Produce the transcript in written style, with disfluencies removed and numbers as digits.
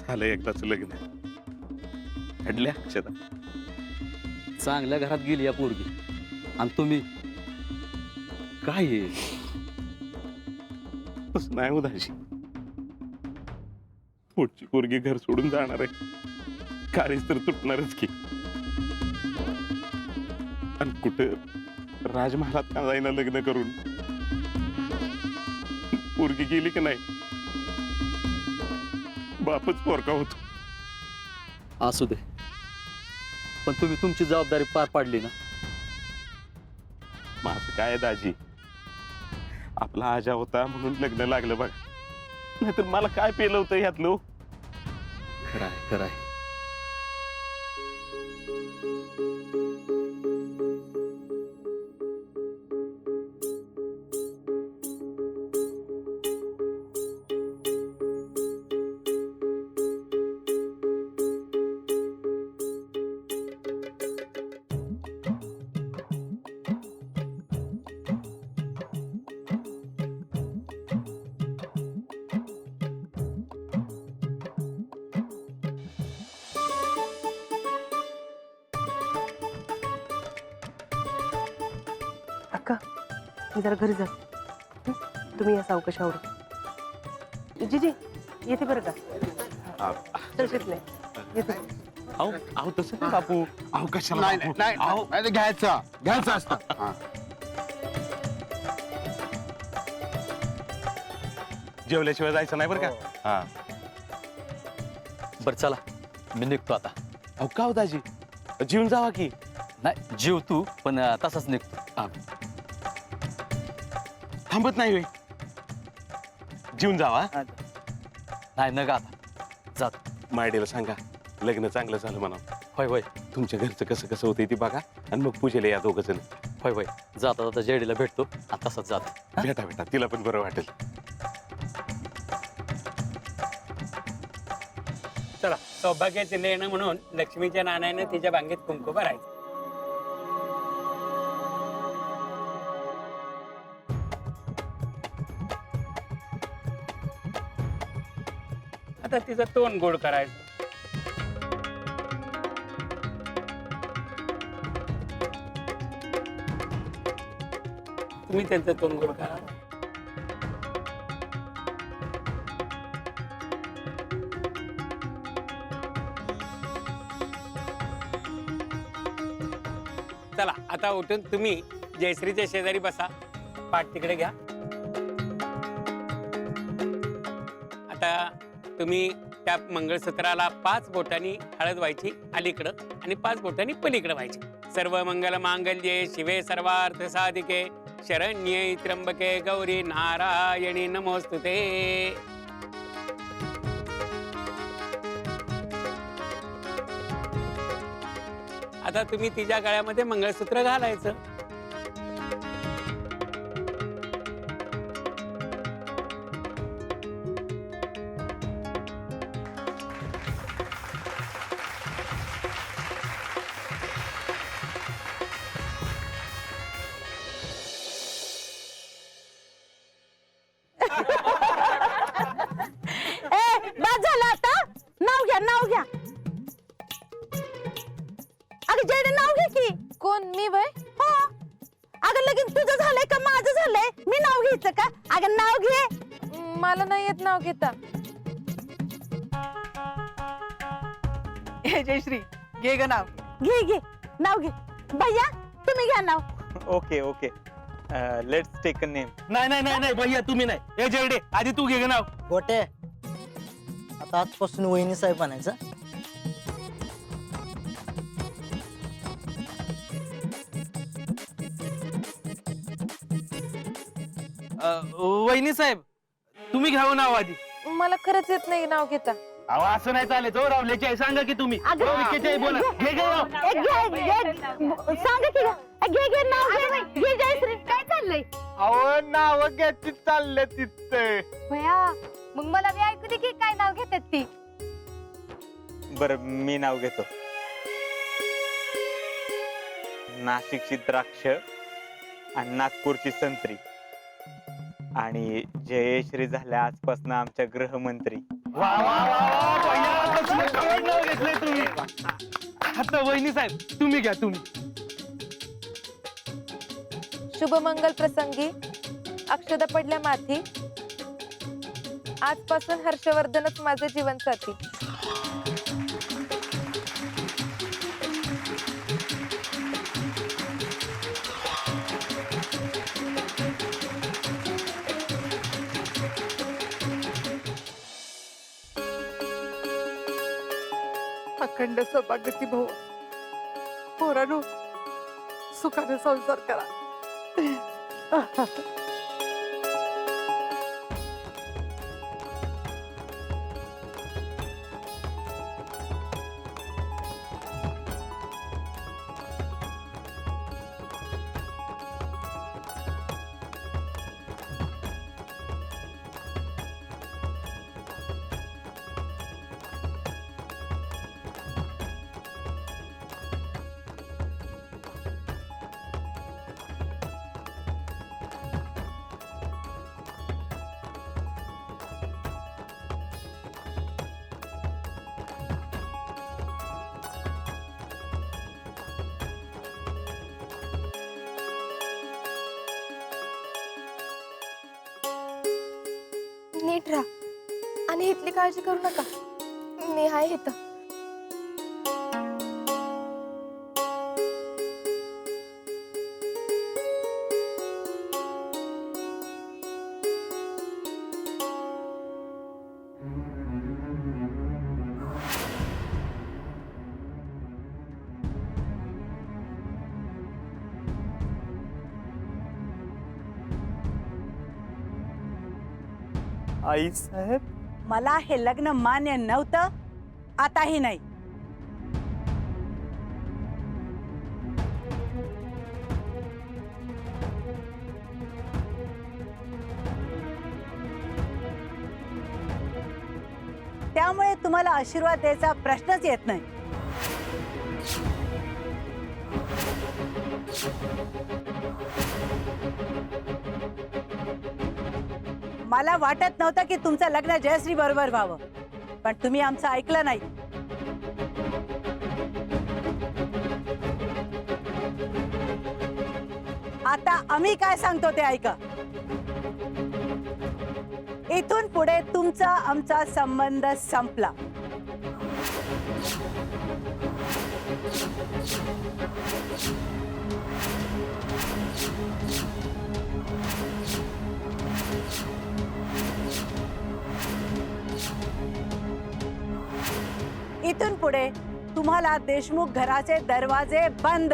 झालं एकदाच लग्न. घडल्या अक्षता. चांगल्या घरात गेली या पोरगी आणि तुम्ही काय आहे? तसं नाही उदाशी. पुढची पोरगी घर सोडून जाणार आहे. काळीच तर तुटणारच की. आणि कुठं राजमहालात का जाईना लग्न करून. पोरगी गेली की नाही बापच पोरका होतो. असू दे, पण तुम्ही तुमची जबाबदारी पार पाडली ना. माझं काय दाजी, आपला आजा होता म्हणून लग्न लागलं बघा. नाहीतर मला काय पेलं होतं ह्यातलं. खरं आहे, खरं आहे. अक्का, मी जरा घरी जाते. तुम्ही या सावकाशावर. जीजी येते बरं का. चल शिकले येते. अहो तसं नाही बापू. अहो कशाला नाही बापू? नाही अहो, नाही, ते घ्यायचं असतं. हा. जेवल्याशिवाय जायचं नाही बरं का. हा. बरं चला, मी निघतो आता. अहो का हो दाजी, जीवन जावा की. नाही जीव तू पण तसाच निघतो. थांबत नाही होय. जीवन जावा. नाही नका आता जात. मायडीला सांगा लग्न चांगलं झालं म्हणा. होय होय तुमच्या घरचं कसं कसं होतंय ती बघा आणि मग पूजेला या दोघ जण. होय होय, जाता जाता जेडीला भेटतो आणि तसंच जात. भेटा भेटा, तिला पण बरं वाटेल. चला, सौभाग्याचे लेणं म्हणून लक्ष्मीच्या नाण्यानं तिच्या बांगेत कुंकू भरायचं. आता तिचं तोंड गोड करायचं. तुम्ही त्यांचं तोंड गोड करा. चला आता उठून तुम्ही जयश्रीच्या शेजारी बसा. पाठ तिकडे घ्या. आता तुम्ही त्या मंगळसूत्राला 5 बोटांनी हळद व्हायची अलीकडं आणि 5 बोटांनी पलीकडं व्हायची. सर्व मंगल मांगल्ये शिवे सर्वार्थ साधिके शरण्ये त्र्यंबके गौरी नारायणी नमोस्तुते. आता तुम्ही तिच्या गळ्यामध्ये मंगळसूत्र घालायचं. बस झालं आता. नाव घ्या नाव घ्या. अगं जेडे नाव घे की. कोण मी वय? हो. अगं लगीन तुझं झालंय का माझं झालंय? मी नाव घ्यायचं का? अगं नाव घे. मला नाही येत नाव घेता. जयश्री घे ग नाव. घे घे नाव घे. भैया तुम्ही घ्या नाव. Okay okay, let's take a name. नाही नाही नाही नाही भैया तुम्ही नाही. हे जयडे आधी तू घे नाव. गोटे आता आजपासून वहिनी साहेब म्हणायचं. वहिनी साहेब तुम्ही घ्यावं नाव आधी. मला खरंच येत नाही नाव घेता. अहो असं नाही चालेल. जो रावल्याची आहे सांगा की तुम्ही. अगं, रावल्याची आहे बोला. घे घे नाव. सांगा की घे घे नाव घे. घे जयश्री. काय चाललंय? अहो नाव घ्यायची चाललं तिथं. भया मग मला बी ऐकू दे की काय नाव घेतात ती. बरं मी नाव घेतो. नाशिकची द्राक्ष आणि नागपूरची संत्री आणि जयश्री झाल्या आजपासून आमच्या गृहमंत्री. वा वा वा वा भैया बसले तुम्ही आता वहिनी साहेब तुम्ही घ्या तुम्ही. शुभमंगल प्रसंगी अक्षदा पडल्या माथी. आजपासून हर्षवर्धनच माझे जीवनसाथी. अखंड सौभाग्याची भाऊ पोरानो सुखाने संसार करा. नीट राहा आणि इथली काळजी करू नका. मी आहे इथं. आई साहेब मला हे लग्न मान्य नव्हतं, आताही नाही. त्यामुळे तुम्हाला आशीर्वाद द्यायचा प्रश्नच येत नाही. मला वाटत नव्हतं की तुमचं लग्न जयश्री बरोबर व्हावं, पण तुम्ही आमचं ऐकलं नाही. आता आम्ही काय सांगतो ते ऐका. इथून पुढे तुमचा आमचा संबंध संपला. इथून पुढे तुम्हाला देशमुख घराचे दरवाजे बंद.